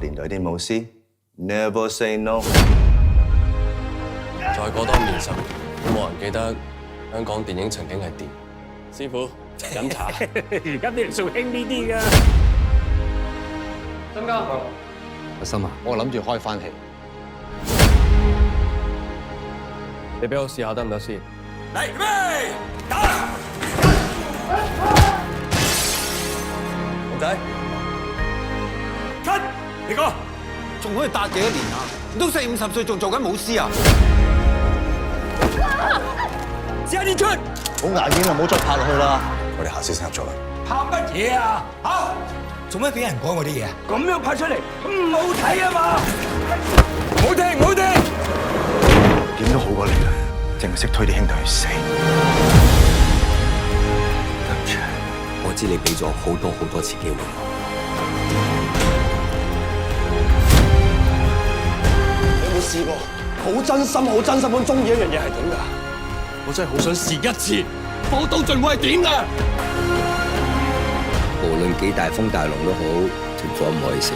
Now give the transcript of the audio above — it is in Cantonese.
年代啲武師 ，never say no。再過多50年，都冇人記得香港電影曾經係點。師傅飲茶，而家啲人仲興呢啲㗎。曾哥，阿心啊，我諗住開翻戲，你俾我試下得唔得先？嚟預備打！龍仔 cut！你講仲可以搭幾多年啊？唔通40、50歲仲做緊武師啊？試下演出，好牙煙啊，唔好再拍落去啦。我哋下次先合作啦。拍乜嘢啊？嚇！做咩俾人講我啲嘢？咁樣拍出嚟唔好睇啊嘛！唔好聽，唔好聽。點都好過你啦，淨係識推啲兄弟去死。對唔住，我知你俾咗好多次機會我。你有冇試過好真心咁中意一樣嘢係點㗎？我真係好想試一次，火到盡會係點㗎？無論幾大風大浪都好，條火唔可以熄。